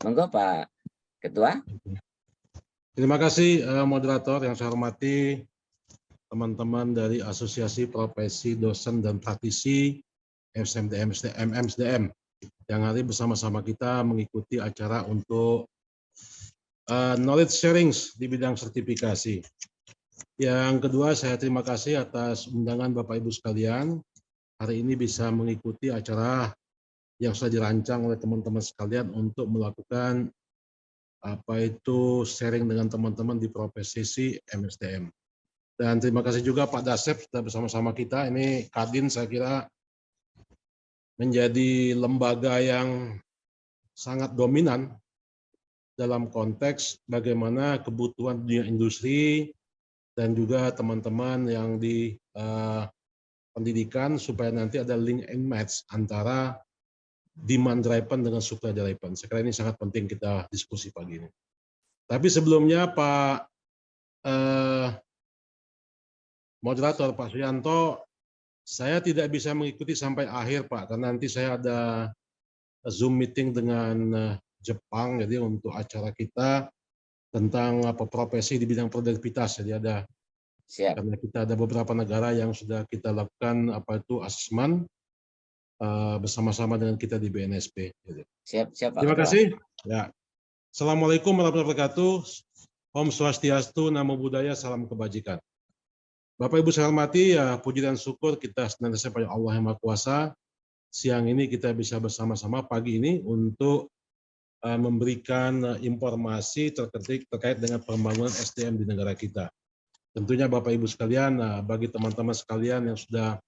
Monggo Pak Ketua. Terima kasih moderator yang saya hormati, teman-teman dari Asosiasi Profesi Dosen dan Praktisi MSDM yang hari bersama-sama kita mengikuti acara untuk knowledge sharing di bidang sertifikasi. Yang kedua, saya terima kasih atas undangan Bapak Ibu sekalian. Hari ini bisa mengikuti acara yang sudah dirancang oleh teman-teman sekalian untuk melakukan sharing dengan teman-teman di profesi MSDM. Dan terima kasih juga Pak Dasep sudah bersama-sama kita. Ini Kadin saya kira menjadi lembaga yang sangat dominan dalam konteks bagaimana kebutuhan dunia industri dan juga teman-teman yang di pendidikan supaya nanti ada link and match antara demand driven dengan supply driven. Saya kira ini sangat penting kita diskusi pagi ini. Tapi sebelumnya Pak moderator Pak Suyanto, saya tidak bisa mengikuti sampai akhir Pak, karena nanti saya ada Zoom meeting dengan Jepang, jadi untuk acara kita tentang profesi di bidang produktivitas. Jadi ada karena kita ada beberapa negara yang sudah kita lakukan asesmen bersama-sama dengan kita di BNSP. Siap, Terima kasih. Ya. Assalamualaikum warahmatullahi wabarakatuh. Om Swastiastu, Namo Buddhaya, salam kebajikan. Bapak Ibu saya hormati, ya puji dan syukur kita senantiasa pada Allah yang Maha Kuasa. Siang ini kita bisa bersama-sama pagi ini untuk memberikan informasi terkait dengan pembangunan SDM di negara kita. Tentunya Bapak Ibu sekalian, bagi teman-teman sekalian yang sudah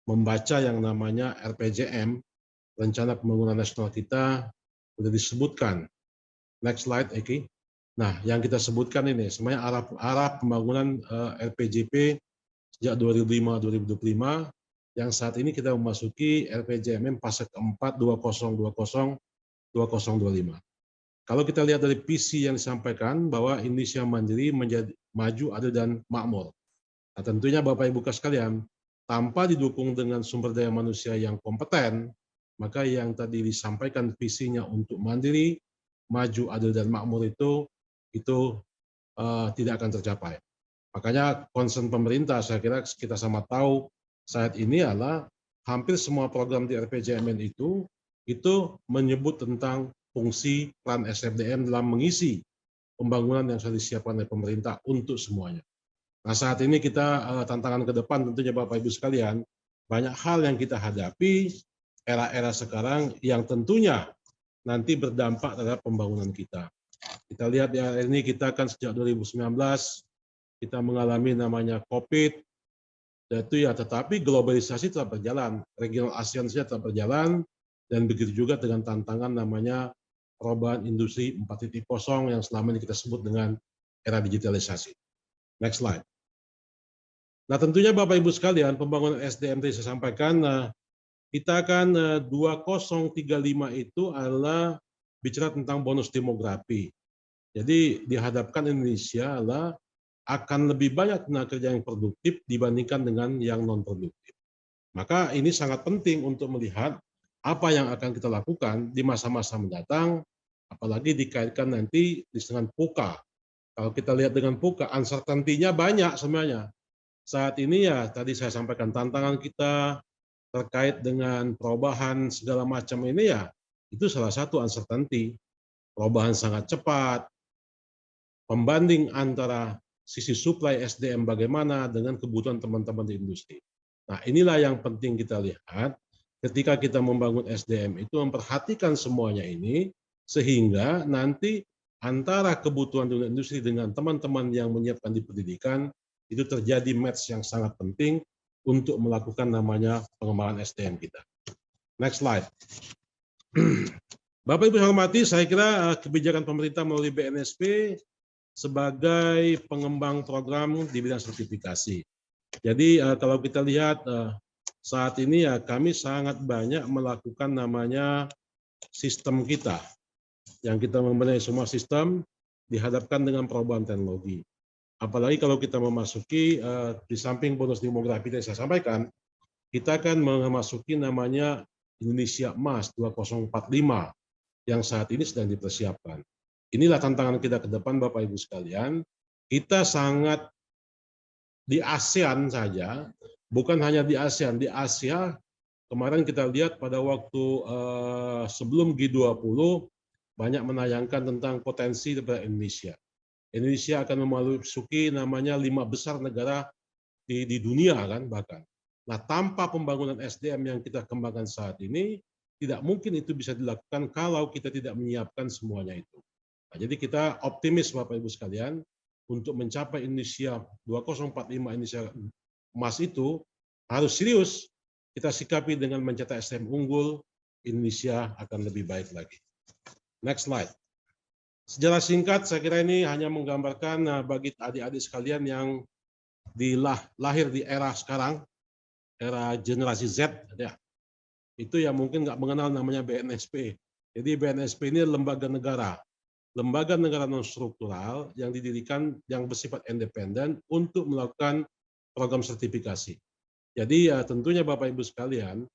membaca yang namanya RPJM, Rencana Pembangunan Nasional kita, sudah disebutkan. Next slide, Eki. Nah, yang kita sebutkan ini sebenarnya arah pembangunan RPJP sejak 2005-2025, yang saat ini kita memasuki RPJMN fase keempat 2020-2025. Kalau kita lihat dari visi yang disampaikan bahwa Indonesia mandiri menjadi maju, adil, dan makmur. Nah, tentunya Bapak Ibu sekalian, tanpa didukung dengan sumber daya manusia yang kompeten, maka yang tadi disampaikan visinya untuk mandiri, maju, adil, dan makmur itu tidak akan tercapai. Makanya concern pemerintah, saya kira kita sama tahu saat ini adalah hampir semua program di RPJMN itu menyebut tentang fungsi peran SDM dalam mengisi pembangunan yang sudah disiapkan oleh pemerintah untuk semuanya. Nah, saat ini kita tantangan ke depan tentunya Bapak Ibu sekalian, banyak hal yang kita hadapi era-era sekarang yang tentunya nanti berdampak terhadap pembangunan kita. Kita lihat ya, ini kita kan sejak 2019 kita mengalami namanya COVID, tetapi globalisasi tetap berjalan, regional ASEAN saja tetap berjalan, dan begitu juga dengan tantangan namanya perubahan industri 4.0 yang selama ini kita sebut dengan era digitalisasi. Next slide. Nah, tentunya Bapak Ibu sekalian, pembangunan SDM tadi saya sampaikan, kita akan 2035 itu adalah bicara tentang bonus demografi. Jadi dihadapkan Indonesia akan lebih banyak tenaga kerja yang produktif dibandingkan dengan yang non produktif. Maka ini sangat penting untuk melihat apa yang akan kita lakukan di masa-masa mendatang, apalagi dikaitkan nanti dengan PUKA. Kalau kita lihat dengan PUKA, uncertainty-nya banyak sebenarnya. Saat ini ya tadi saya sampaikan tantangan kita terkait dengan perubahan segala macam ini ya, itu salah satu uncertainty. Perubahan sangat cepat, pembanding antara sisi supply SDM bagaimana dengan kebutuhan teman-teman di industri. Nah, inilah yang penting kita lihat ketika kita membangun SDM itu memperhatikan semuanya ini sehingga nanti antara kebutuhan dunia industri dengan teman-teman yang menyiapkan di pendidikan itu terjadi match yang sangat penting untuk melakukan namanya pengembangan SDM kita. Next slide. Bapak Ibu yang hormati, saya kira kebijakan pemerintah melalui BNSP sebagai pengembang program di bidang sertifikasi. Jadi kalau kita lihat saat ini ya kami sangat banyak melakukan namanya sistem kita. Yang kita membenahi semua sistem dihadapkan dengan perubahan teknologi. Apalagi kalau kita memasuki di samping bonus demografi yang saya sampaikan, kita akan memasuki namanya Indonesia Emas 2045 yang saat ini sedang dipersiapkan. Inilah tantangan kita ke depan, Bapak Ibu sekalian. Kita sangat di ASEAN saja, bukan hanya di ASEAN, di Asia kemarin kita lihat pada waktu sebelum G20 banyak menayangkan tentang potensi daripada Indonesia. Indonesia akan memasuki namanya 5 besar negara di dunia kan bahkan. Nah, tanpa pembangunan SDM yang kita kembangkan saat ini, tidak mungkin itu bisa dilakukan kalau kita tidak menyiapkan semuanya itu. Nah, jadi kita optimis Bapak Ibu sekalian untuk mencapai Indonesia 2045 Indonesia emas itu harus serius kita sikapi dengan mencetak SDM unggul, Indonesia akan lebih baik lagi. Next slide. Sejarah singkat, saya kira ini hanya menggambarkan bagi adik-adik sekalian yang lahir di era sekarang, era generasi Z, ya, itu yang mungkin nggak mengenal namanya BNSP. Jadi BNSP ini lembaga negara non struktural yang didirikan yang bersifat independen untuk melakukan program sertifikasi. Jadi ya tentunya Bapak Ibu sekalian,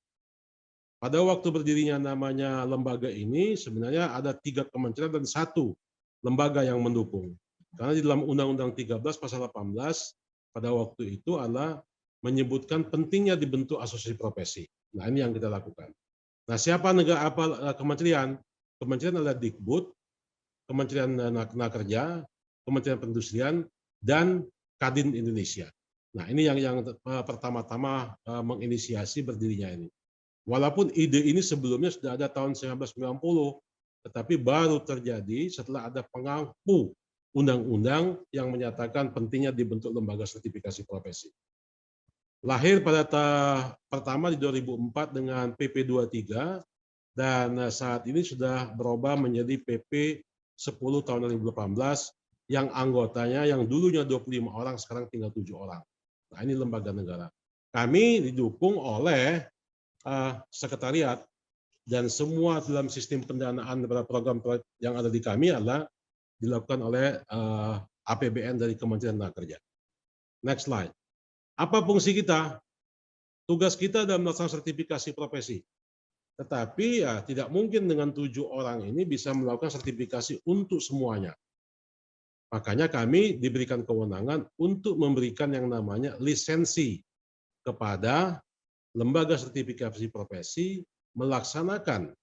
pada waktu berdirinya namanya lembaga ini sebenarnya ada 3 kementerian dan 1 lembaga yang mendukung. Karena di dalam Undang-Undang 13 pasal 18 pada waktu itu adalah menyebutkan pentingnya dibentuk asosiasi profesi. Nah, ini yang kita lakukan. Nah, siapa negara apa kementerian? Kementerian adalah Dikbud, Kementerian Tenaga Kementerian Perindustrian, dan Kadin Indonesia. Nah, ini yang pertama-tama menginisiasi berdirinya ini. Walaupun ide ini sebelumnya sudah ada tahun 1990, tetapi baru terjadi setelah ada pengampu undang-undang yang menyatakan pentingnya dibentuk lembaga sertifikasi profesi. Lahir pada pertama di 2004 dengan PP 23 dan saat ini sudah berubah menjadi PP 10 tahun 2018 yang anggotanya yang dulunya 25 orang sekarang tinggal 7 orang. Nah, ini lembaga negara. Kami didukung oleh sekretariat dan semua dalam sistem pendanaan pada program yang ada di kami adalah dilakukan oleh APBN dari Kementerian Tenaga Kerja. Next slide. Apa fungsi kita? Tugas kita adalah melaksanakan sertifikasi profesi. Tetapi ya tidak mungkin dengan 7 orang ini bisa melakukan sertifikasi untuk semuanya. Makanya kami diberikan kewenangan untuk memberikan yang namanya lisensi kepada lembaga sertifikasi profesi melaksanakan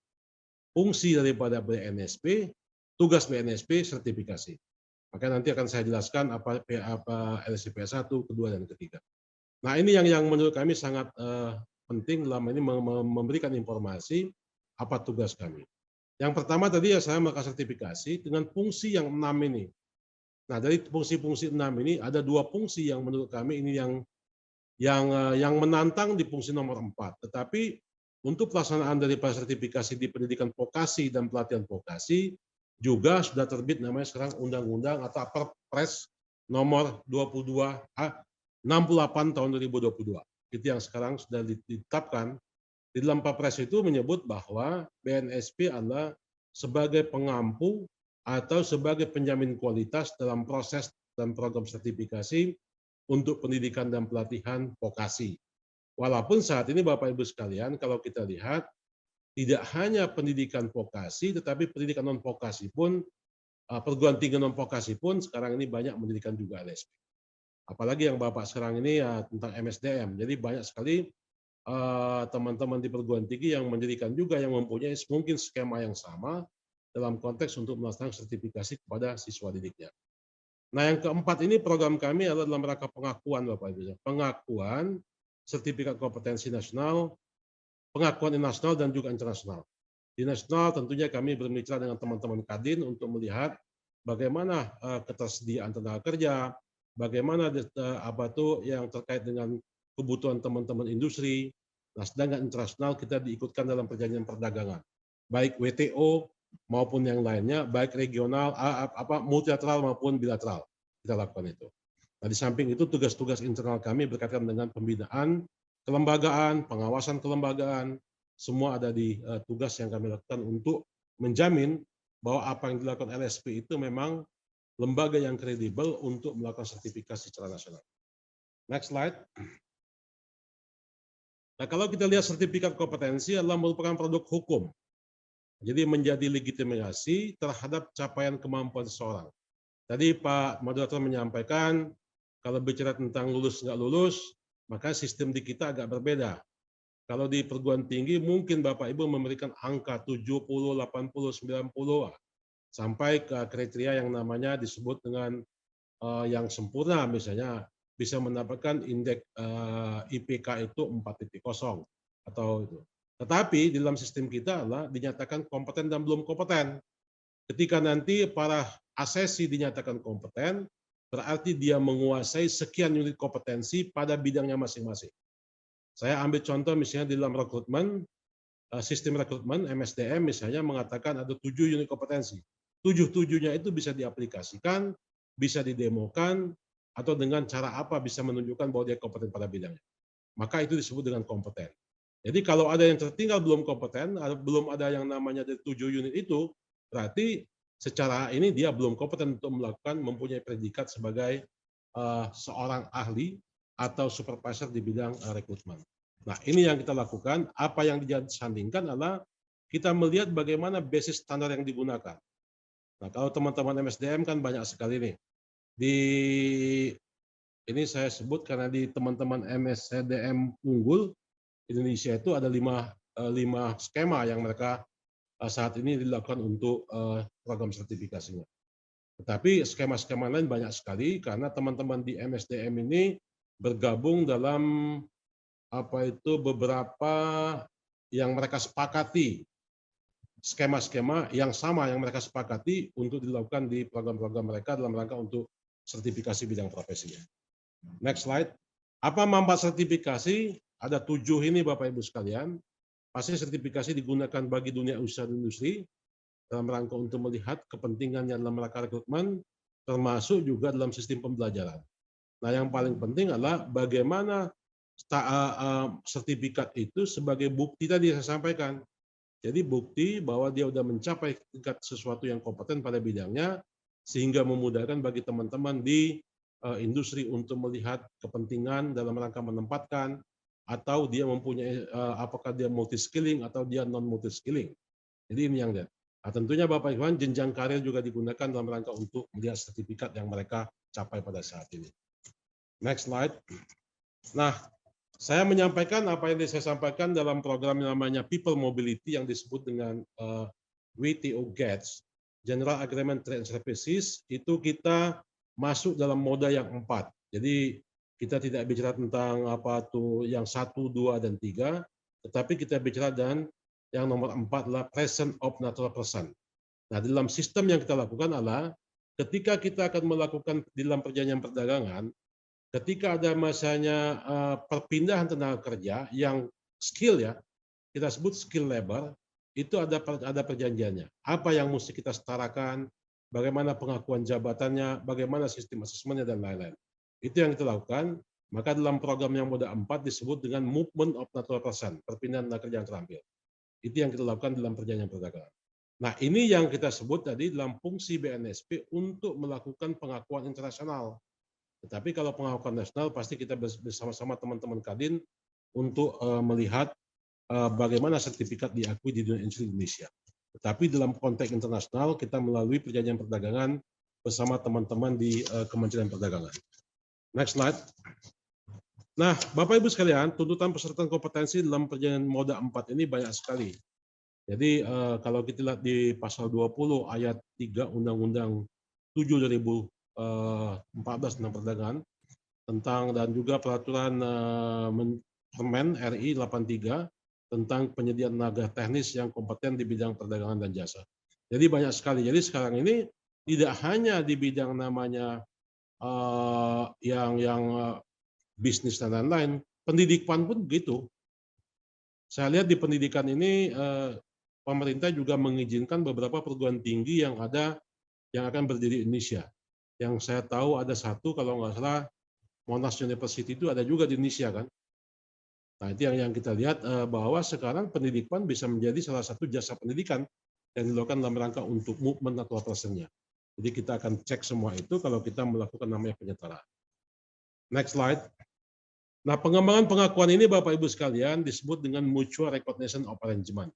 fungsi daripada BNSP, tugas BNSP sertifikasi. Maka nanti akan saya jelaskan apa LSP 1, kedua, dan ketiga. Nah, ini yang menurut kami sangat penting dalam ini memberikan informasi apa tugas kami. Yang pertama tadi ya saya melakukan sertifikasi dengan fungsi yang 6 ini. Nah, dari fungsi-fungsi 6 ini ada 2 fungsi yang menurut kami ini yang menantang di fungsi nomor 4. Tetapi untuk pelaksanaan dari sertifikasi di pendidikan vokasi dan pelatihan vokasi juga sudah terbit namanya sekarang undang-undang atau Perpres nomor 68 tahun 2022. Itu yang sekarang sudah ditetapkan. Di dalam Perpres itu menyebut bahwa BNSP adalah sebagai pengampu atau sebagai penjamin kualitas dalam proses dan program sertifikasi untuk pendidikan dan pelatihan vokasi. Walaupun saat ini Bapak Ibu sekalian, kalau kita lihat, tidak hanya pendidikan vokasi, tetapi pendidikan non-vokasi pun, perguruan tinggi non-vokasi pun sekarang ini banyak mendirikan juga LSP. Apalagi yang Bapak sekarang ini ya tentang MSDM. Jadi banyak sekali teman-teman di perguruan tinggi yang mendirikan juga yang mempunyai mungkin skema yang sama dalam konteks untuk melaksanakan sertifikasi kepada siswa didiknya. Nah, yang keempat ini program kami adalah dalam rangka pengakuan Bapak Ibu. Pengakuan sertifikat kompetensi nasional, pengakuan nasional dan juga internasional. Di nasional tentunya kami bermitra dengan teman-teman Kadin untuk melihat bagaimana ketersediaan tenaga kerja, bagaimana yang terkait dengan kebutuhan teman-teman industri. Nah, sedangkan internasional kita diikutkan dalam perjanjian perdagangan, baik WTO maupun yang lainnya, baik regional, multilateral maupun bilateral, kita lakukan itu. Nah, di samping itu tugas-tugas internal kami berkaitan dengan pembinaan kelembagaan, pengawasan kelembagaan, semua ada di tugas yang kami lakukan untuk menjamin bahwa apa yang dilakukan LSP itu memang lembaga yang kredibel untuk melakukan sertifikasi secara nasional. Next slide. Nah, kalau kita lihat sertifikat kompetensi adalah merupakan produk hukum Jadi menjadi legitimasi terhadap capaian kemampuan seseorang. Tadi Pak Moderator menyampaikan, kalau bicara tentang lulus nggak lulus, maka sistem di kita agak berbeda. Kalau di perguruan tinggi mungkin Bapak Ibu memberikan angka 70, 80, 90, sampai ke kriteria yang namanya disebut dengan yang sempurna, misalnya bisa mendapatkan indeks IPK itu 4.0 atau itu. Tetapi di dalam sistem kita adalah dinyatakan kompeten dan belum kompeten. Ketika nanti para asesi dinyatakan kompeten, berarti dia menguasai sekian unit kompetensi pada bidangnya masing-masing. Saya ambil contoh misalnya di dalam rekrutmen, sistem rekrutmen MSDM misalnya mengatakan ada 7 unit kompetensi. 7-7-nya itu bisa diaplikasikan, bisa didemokan, atau dengan cara apa bisa menunjukkan bahwa dia kompeten pada bidangnya. Maka itu disebut dengan kompeten. Jadi kalau ada yang tertinggal belum kompeten, belum ada yang namanya dari 7 unit itu, berarti secara ini dia belum kompeten untuk melakukan mempunyai predikat sebagai seorang ahli atau supervisor di bidang rekrutmen. Nah, ini yang kita lakukan. Apa yang disandingkan adalah kita melihat bagaimana basis standar yang digunakan. Nah, kalau teman-teman MSDM kan banyak sekali nih. Ini saya sebut karena di teman-teman MSDM unggul Indonesia itu ada 5 skema yang mereka saat ini dilakukan untuk program sertifikasinya. Tetapi skema-skema lain banyak sekali karena teman-teman di MSDM ini bergabung dalam beberapa yang mereka sepakati, skema-skema yang sama yang mereka sepakati untuk dilakukan di program-program mereka dalam rangka untuk sertifikasi bidang profesinya. Next slide. Apa manfaat sertifikasi? Ada 7 ini Bapak Ibu sekalian. Pasti sertifikasi digunakan bagi dunia usaha dan industri dalam rangka untuk melihat kepentingannya dalam rangka rekrutmen, termasuk juga dalam sistem pembelajaran. Nah, yang paling penting adalah bagaimana sertifikat itu sebagai bukti tadi saya sampaikan. Jadi bukti bahwa dia sudah mencapai tingkat sesuatu yang kompeten pada bidangnya, sehingga memudahkan bagi teman-teman di industri untuk melihat kepentingan dalam rangka menempatkan, atau dia mempunyai apakah dia multi skilling atau dia non multi skilling. Jadi ini yang dia. Nah, tentunya Bapak Iwan, jenjang karir juga digunakan dalam rangka untuk melihat sertifikat yang mereka capai pada saat ini. Next slide. Nah, saya menyampaikan apa yang saya sampaikan dalam program yang namanya People Mobility yang disebut dengan WTO GATS, General Agreement Trade and Services, itu kita masuk dalam moda yang 4. Jadi kita tidak bicara tentang yang 1, 2, dan 3, tetapi kita bicara dan yang nomor 4 adalah presence of natural person. Nah, dalam sistem yang kita lakukan adalah ketika kita akan melakukan di dalam perjanjian perdagangan, ketika ada masanya perpindahan tenaga kerja yang skill ya, kita sebut skill labor, itu ada perjanjiannya. Apa yang mesti kita setarakan, bagaimana pengakuan jabatannya, bagaimana sistem asesmennya, dan lain-lain. Itu yang kita lakukan. Maka dalam program yang moda 4 disebut dengan movement of natural person, perpindahan tenaga kerja yang terampil. Itu yang kita lakukan dalam perjanjian perdagangan. Nah, ini yang kita sebut tadi dalam fungsi BNSP untuk melakukan pengakuan internasional. Tetapi kalau pengakuan nasional pasti kita bersama-sama teman-teman Kadin untuk melihat bagaimana sertifikat diakui di dunia industri Indonesia. Tetapi dalam konteks internasional kita melalui perjanjian perdagangan bersama teman-teman di Kementerian Perdagangan. Next slide. Nah, Bapak Ibu sekalian, tuntutan persyaratan kompetensi dalam perjanjian moda 4 ini banyak sekali. Jadi kalau kita lihat di pasal 20 ayat 3 Undang-Undang 7 2014 tentang perdagangan, dan juga peraturan Permen RI 83 tentang penyediaan tenaga teknis yang kompeten di bidang perdagangan dan jasa. Jadi banyak sekali. Jadi sekarang ini tidak hanya di bidang namanya bisnis dan lain-lain, pendidikan pun begitu. Saya lihat di pendidikan ini pemerintah juga mengizinkan beberapa perguruan tinggi yang akan berdiri di Indonesia. Yang saya tahu ada satu, kalau nggak salah Monash University itu ada juga di Indonesia kan. Nah, itu yang kita lihat bahwa sekarang pendidikan bisa menjadi salah satu jasa pendidikan yang dilakukan dalam rangka untuk movement atau personnya. Jadi kita akan cek semua itu kalau kita melakukan namanya penyetaraan. Next slide. Nah, pengembangan pengakuan ini Bapak Ibu sekalian disebut dengan mutual recognition of arrangement.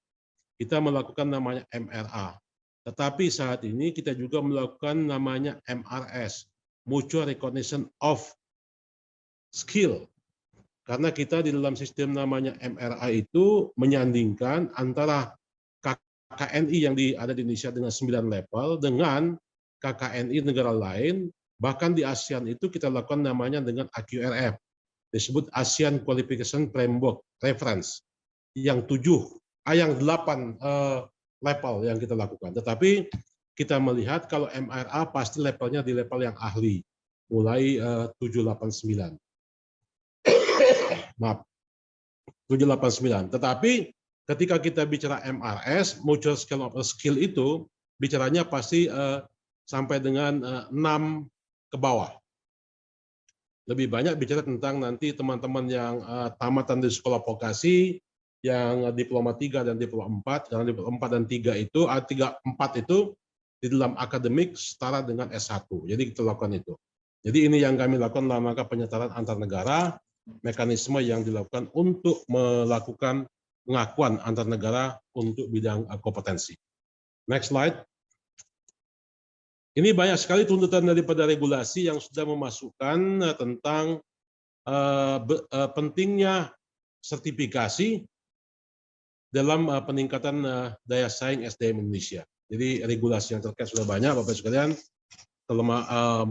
kita melakukan namanya MRA. Tetapi saat ini kita juga melakukan namanya MRS, Mutual Recognition of Skill. Karena kita di dalam sistem namanya MRA itu menyandingkan antara KKNI yang ada di Indonesia dengan 9 level dengan KKNI negara lain, bahkan di ASEAN itu kita lakukan namanya dengan AQRF, disebut ASEAN Qualification Framework Reference, yang 8 level yang kita lakukan. Tetapi kita melihat kalau MRA pasti levelnya di level yang ahli, mulai 789. Maaf, 789. Tetapi ketika kita bicara MRS, Mutual Scale of Skill itu, bicaranya pasti sampai dengan 6 ke bawah. Lebih banyak bicara tentang nanti teman-teman yang tamatan di sekolah vokasi, yang diploma 3 dan diploma 4, karena diploma 4 dan 3 itu, 4 itu di dalam akademik setara dengan S1. Jadi kita lakukan itu. Jadi ini yang kami lakukan dalam rangka penyetaraan antar negara, mekanisme yang dilakukan untuk melakukan pengakuan antar negara untuk bidang kompetensi. Next slide. Ini banyak sekali tuntutan daripada regulasi yang sudah memasukkan tentang pentingnya sertifikasi dalam peningkatan daya saing SDM Indonesia. Jadi regulasi yang terkait sudah banyak, Bapak sekalian,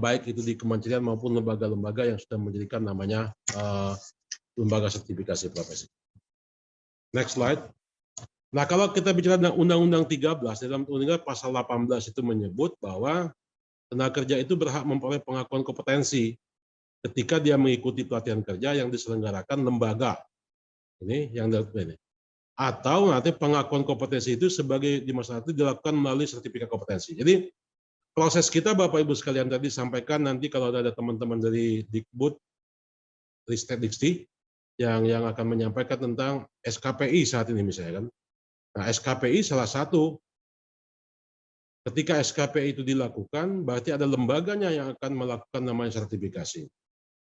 baik itu di kementerian maupun lembaga-lembaga yang sudah menjadikan namanya lembaga sertifikasi profesi. Next slide. Nah, kalau kita bicara tentang Undang-Undang 13, dalam Undang-Undang pasal 18 itu menyebut bahwa tenaga kerja itu berhak memperoleh pengakuan kompetensi ketika dia mengikuti pelatihan kerja yang diselenggarakan lembaga. Ini yang ini. Atau nanti pengakuan kompetensi itu sebagai di masa itu dilakukan melalui sertifikat kompetensi. Jadi proses kita Bapak Ibu sekalian tadi sampaikan, nanti kalau ada teman-teman dari Dikbud, Ristek Dikti yang akan menyampaikan tentang SKPI saat ini misalnya kan. Nah, SKPI salah satu, ketika SKPI itu dilakukan, berarti ada lembaganya yang akan melakukan namanya sertifikasi.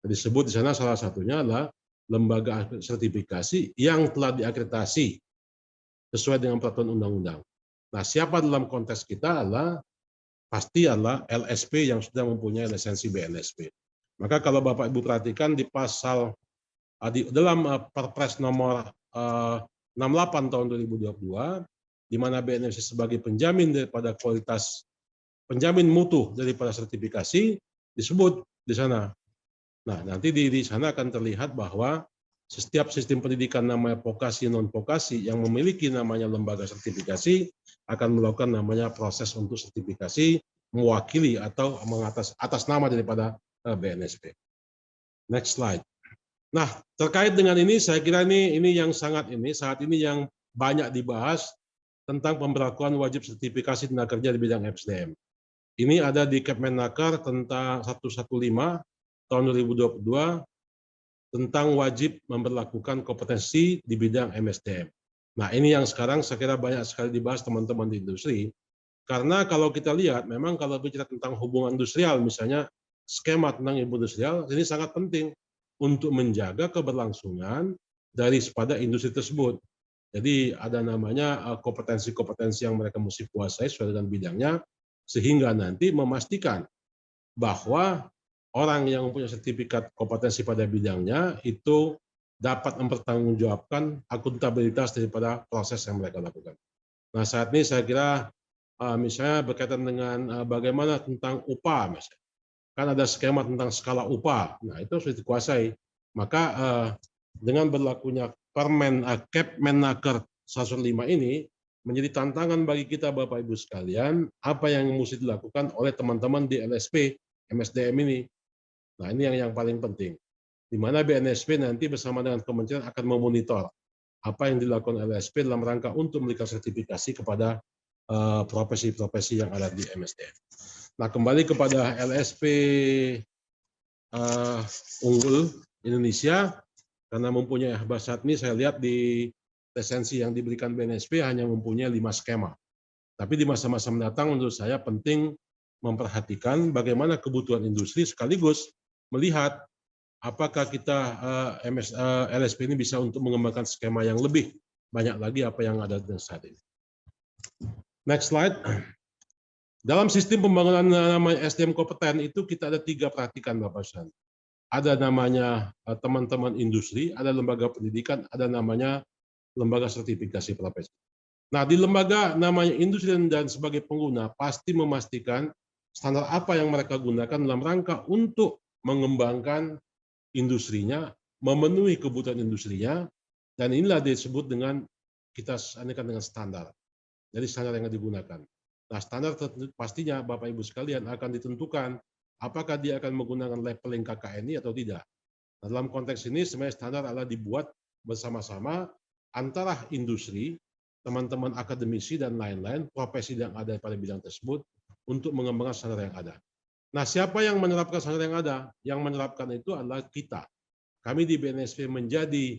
Disebut di sana salah satunya adalah lembaga sertifikasi yang telah diakreditasi sesuai dengan peraturan undang-undang. Nah, siapa dalam konteks kita pasti adalah LSP yang sudah mempunyai lisensi BNSP. Maka kalau Bapak Ibu perhatikan di pasal dalam Perpres nomor 68 tahun 2022, di mana BNSP sebagai penjamin daripada kualitas, penjamin mutu daripada sertifikasi, disebut di sana. Nah, nanti di sana akan terlihat bahwa setiap sistem pendidikan namanya vokasi non-vokasi yang memiliki namanya lembaga sertifikasi akan melakukan namanya proses untuk sertifikasi mewakili atau atas nama daripada BNSP. Next slide. Nah, terkait dengan ini saya kira ini yang saat ini yang banyak dibahas tentang pemberlakuan wajib sertifikasi tenaga kerja di bidang SDM. Ini ada di Kepmenaker tentang 115 tahun 2022 tentang wajib memberlakukan kompetensi di bidang MSDM. Nah, ini yang sekarang saya kira banyak sekali dibahas teman-teman di industri. Karena kalau kita lihat, memang kalau bicara tentang hubungan industrial, misalnya skema tentang industrial, ini sangat penting untuk menjaga keberlangsungan daripada industri tersebut. Jadi ada namanya kompetensi-kompetensi yang mereka mesti kuasai sesuai dengan bidangnya, sehingga nanti memastikan bahwa orang yang mempunyai sertifikat kompetensi pada bidangnya itu dapat mempertanggungjawabkan akuntabilitas daripada proses yang mereka lakukan. Nah, saat ini saya kira misalnya berkaitan dengan bagaimana tentang upah, misalnya. Kan ada skema tentang skala upah, nah itu sudah dikuasai. Maka dengan berlakunya Kepmenaker 105 ini menjadi tantangan bagi kita Bapak Ibu sekalian, apa yang mesti dilakukan oleh teman-teman di LSP MSDM ini. Nah, ini yang paling penting. Di mana BNSP nanti bersama dengan kementerian akan memonitor apa yang dilakukan LSP dalam rangka untuk memberikan sertifikasi kepada profesi-profesi yang ada di MSDM. Nah, kembali kepada LSP unggul Indonesia, karena mempunyai saat ini saya lihat di lisensi yang diberikan BNSP hanya mempunyai 5 skema. Tapi di masa-masa mendatang menurut saya penting memperhatikan bagaimana kebutuhan industri sekaligus melihat apakah kita LSP ini bisa untuk mengembangkan skema yang lebih banyak lagi apa yang ada saat ini. Next slide. Dalam sistem pembangunan namanya SDM kompeten itu kita ada 3 perhatikan Bapak Ibu. Ada namanya teman-teman industri, ada lembaga pendidikan, ada namanya lembaga sertifikasi profesi. Nah, di lembaga namanya industri dan sebagai pengguna pasti memastikan standar apa yang mereka gunakan dalam rangka untuk mengembangkan industrinya, memenuhi kebutuhan industrinya, dan inilah disebut dengan kita anehkan dengan standar. Jadi standar yang digunakan. Nah, standar pastinya Bapak Ibu sekalian akan ditentukan apakah dia akan menggunakan labeling KKNI atau tidak. Nah, dalam konteks ini sebenarnya standar adalah dibuat bersama-sama antara industri, teman-teman akademisi dan lain-lain, profesi yang ada pada bidang tersebut untuk mengembangkan standar yang ada. Nah, siapa yang menerapkan standar yang ada? Yang menerapkan itu adalah kita. Kami di BNSP menjadi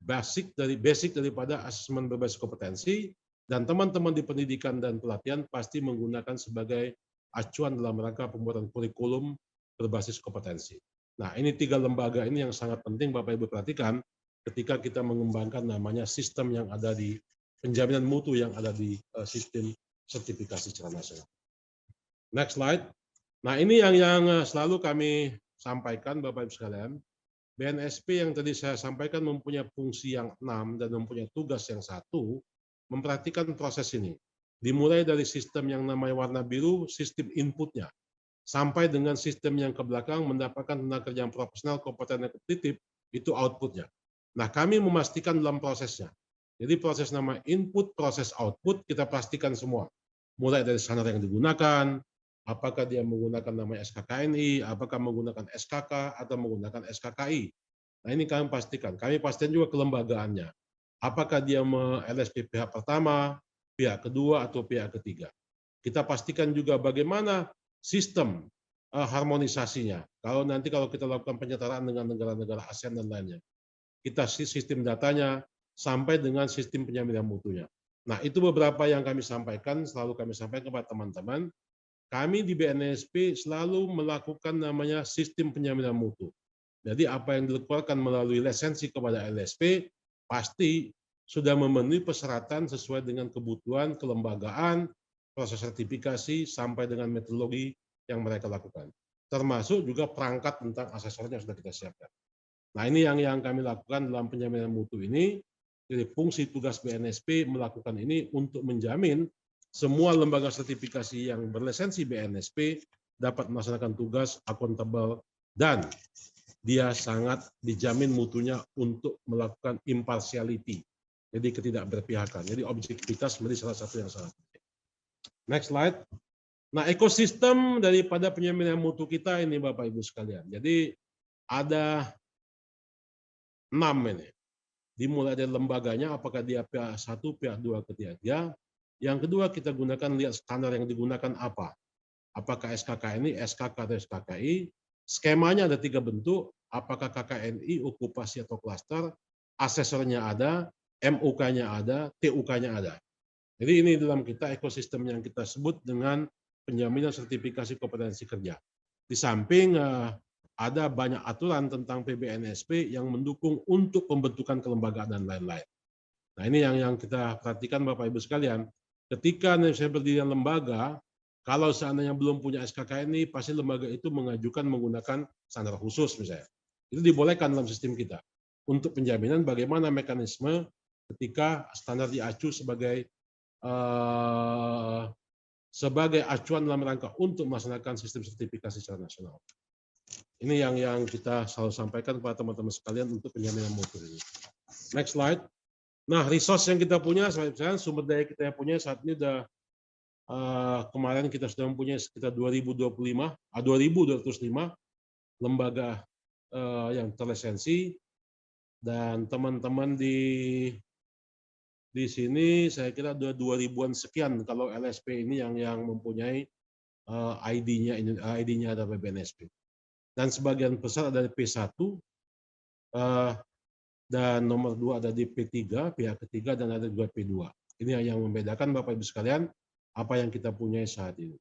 basic daripada asesmen berbasis kompetensi, dan teman-teman di pendidikan dan pelatihan pasti menggunakan sebagai acuan dalam rangka pembuatan kurikulum berbasis kompetensi. Nah, ini 3 lembaga ini yang sangat penting Bapak Ibu perhatikan ketika kita mengembangkan namanya sistem yang ada di penjaminan mutu yang ada di sistem sertifikasi secara nasional. Next slide. Nah, ini yang selalu kami sampaikan Bapak Ibu sekalian. BNSP yang tadi saya sampaikan mempunyai fungsi yang 6 dan mempunyai tugas yang 1, memperhatikan proses ini. Dimulai dari sistem yang namanya warna biru, sistem inputnya, sampai dengan sistem yang ke belakang mendapatkan tenaga kerja yang profesional, kompeten, dan kompetitif, itu outputnya. Nah, kami memastikan dalam prosesnya. Jadi proses nama input, proses output, kita pastikan semua. Mulai dari standar yang digunakan, apakah dia menggunakan nama SKKNI, apakah menggunakan SKK, atau menggunakan SKKI. Nah, ini kami pastikan. Kami pastikan juga kelembagaannya. Apakah dia LSP pihak pertama, pihak kedua, atau pihak ketiga. Kita pastikan juga bagaimana sistem harmonisasinya. Kalau kita lakukan penyetaraan dengan negara-negara ASEAN dan lainnya. Kita sistem datanya sampai dengan sistem penjaminan mutunya. Nah, itu beberapa yang kami sampaikan, selalu kami sampaikan kepada teman-teman. Kami di BNSP selalu melakukan namanya sistem penjaminan mutu. Jadi apa yang dikeluarkan melalui lisensi kepada LSP pasti sudah memenuhi persyaratan sesuai dengan kebutuhan kelembagaan, proses sertifikasi, sampai dengan metodologi yang mereka lakukan. Termasuk juga perangkat tentang asesornya sudah kita siapkan. Nah, ini yang kami lakukan dalam penjaminan mutu ini. Jadi fungsi tugas BNSP melakukan ini untuk menjamin semua lembaga sertifikasi yang berlisensi BNSP dapat melaksanakan tugas akuntabel dan dia sangat dijamin mutunya untuk melakukan impartiality. Jadi ketidakberpihakan. Jadi objektivitas menjadi salah satu yang sangat penting. Next slide. Nah, ekosistem daripada penjaminan mutu kita ini Bapak Ibu sekalian. Jadi ada 6 ini. Dimulai dari lembaganya, apakah dia pihak 1, pihak 2, ketiga. Yang kedua, kita gunakan lihat standar yang digunakan apa. Apakah SKKNI, SKK, atau SKKI. Skemanya ada 3 bentuk, apakah KKNI, okupasi atau klaster, asesornya ada, MUK-nya ada, TUK-nya ada. Jadi ini dalam kita ekosistem yang kita sebut dengan penjaminan sertifikasi kompetensi kerja. Di samping ada banyak aturan tentang PBNSP yang mendukung untuk pembentukan kelembagaan dan lain-lain. Nah, ini yang kita perhatikan Bapak Ibu sekalian. Ketika saya berdiri lembaga, kalau seandainya belum punya SKKNI, pasti lembaga itu mengajukan menggunakan standar khusus misalnya. Itu dibolehkan dalam sistem kita. Untuk penjaminan bagaimana mekanisme ketika standar diacu sebagai acuan dalam rangka untuk melaksanakan sistem sertifikasi secara nasional. Ini yang kita selalu sampaikan kepada teman-teman sekalian untuk penjaminan mutu ini. Next slide. Nah, resource yang kita punya, sumber daya kita yang punya saat ini sudah kemarin kita sudah mempunyai sekitar 2.205 lembaga yang terlisensi, dan teman-teman di sini saya kira ada 2.000-an sekian kalau LSP ini yang mempunyai ID-nya ada BNSP. Dan sebagian besar ada di P1, dan nomor 2 ada di P3, pihak ketiga, dan ada juga P2. Ini yang membedakan Bapak Ibu sekalian apa yang kita punyai saat ini.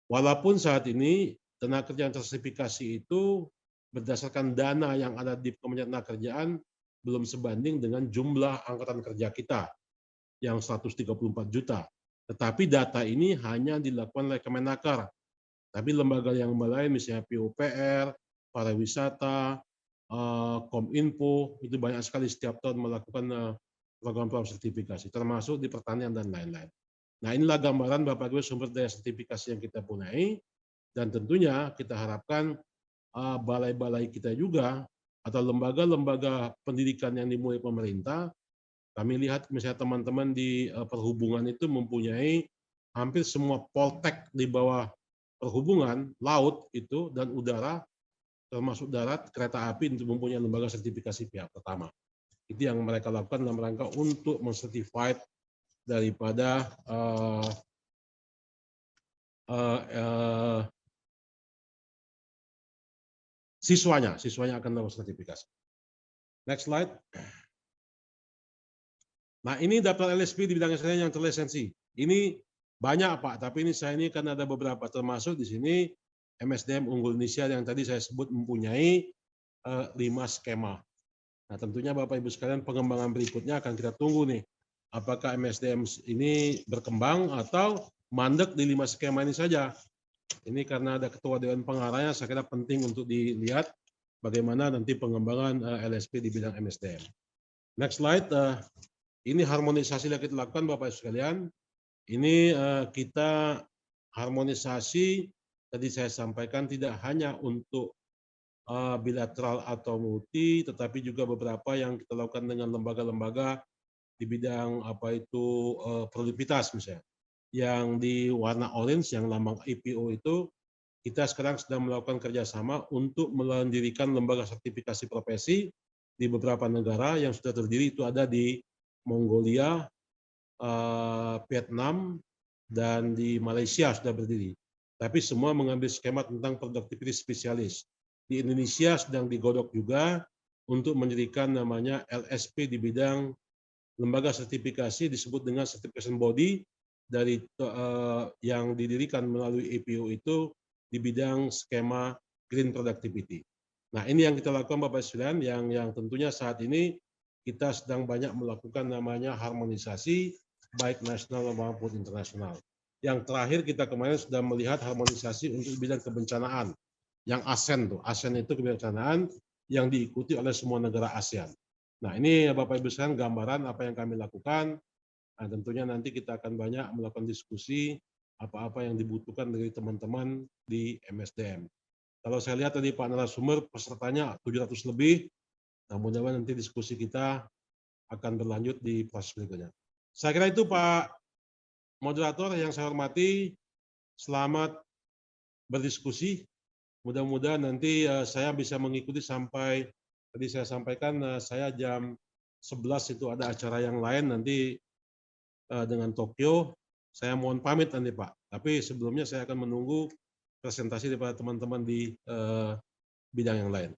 Walaupun saat ini tenaga kerja sertifikasi itu berdasarkan dana yang ada di Kementerian Tenagakerjaan belum sebanding dengan jumlah angkatan kerja kita yang 134 juta. Tetapi data ini hanya dilakukan oleh Kemenaker. Tapi lembaga yang lain misalnya PUPR, pariwisata, Kominfo, itu banyak sekali setiap tahun melakukan program-program sertifikasi, termasuk di pertanian dan lain-lain. Nah, inilah gambaran Bapak Ibu sumber daya sertifikasi yang kita punyai, dan tentunya kita harapkan balai-balai kita juga atau lembaga-lembaga pendidikan yang dimulai pemerintah. Kami lihat misalnya teman-teman di perhubungan itu mempunyai hampir semua poltek di bawah perhubungan, laut itu dan udara, termasuk darat, kereta api untuk mempunyai lembaga sertifikasi pihak pertama. Itu yang mereka lakukan dalam rangka untuk mensertified daripada siswanya akan dapat sertifikasi. Next slide. Nah, ini daftar LSP di bidang SDM yang terlisensi. Ini banyak, Pak, tapi saya kan ada beberapa, termasuk di sini MSDM Unggul Indonesia yang tadi saya sebut mempunyai 5 skema. Nah, tentunya Bapak Ibu sekalian pengembangan berikutnya akan kita tunggu nih. Apakah MSDM ini berkembang atau mandek di 5 skema ini saja. Ini karena ada Ketua Dewan Pengarahnya, saya kira penting untuk dilihat bagaimana nanti pengembangan LSP di bidang MSDM. Next slide. Ini harmonisasi yang kita lakukan Bapak Ibu sekalian. Ini kita harmonisasi, tadi saya sampaikan tidak hanya untuk bilateral atau multi, tetapi juga beberapa yang kita lakukan dengan lembaga-lembaga di bidang produktivitas misalnya. Yang di warna orange, yang lambang IPO itu, kita sekarang sedang melakukan kerjasama untuk mendirikan lembaga sertifikasi profesi di beberapa negara yang sudah terdiri, itu ada di Mongolia, Vietnam, dan di Malaysia sudah berdiri. Tapi semua mengambil skema tentang productivity spesialis. Di Indonesia sedang digodok juga untuk mendirikan namanya LSP di bidang lembaga sertifikasi disebut dengan certification body dari yang didirikan melalui APO itu di bidang skema green productivity. Nah, ini yang kita lakukan Bapak Sekalian, yang tentunya saat ini kita sedang banyak melakukan namanya harmonisasi baik nasional maupun internasional. Yang terakhir kita kemarin sudah melihat harmonisasi untuk bidang kebencanaan. Yang ASEAN itu kebencanaan yang diikuti oleh semua negara ASEAN. Nah, ini Bapak Ibu sekalian gambaran apa yang kami lakukan. Nah, tentunya nanti kita akan banyak melakukan diskusi apa-apa yang dibutuhkan dari teman-teman di MSDM. Kalau saya lihat tadi Pak narasumber pesertanya 700 lebih. Nah, mudah-mudahan nanti diskusi kita akan berlanjut di proses berikutnya. Saya kira itu Pak moderator yang saya hormati, selamat berdiskusi. Mudah-mudahan nanti saya bisa mengikuti sampai tadi saya sampaikan saya jam 11 itu ada acara yang lain nanti dengan Tokyo. Saya mohon pamit nanti Pak. Tapi sebelumnya saya akan menunggu presentasi daripada teman-teman di bidang yang lain.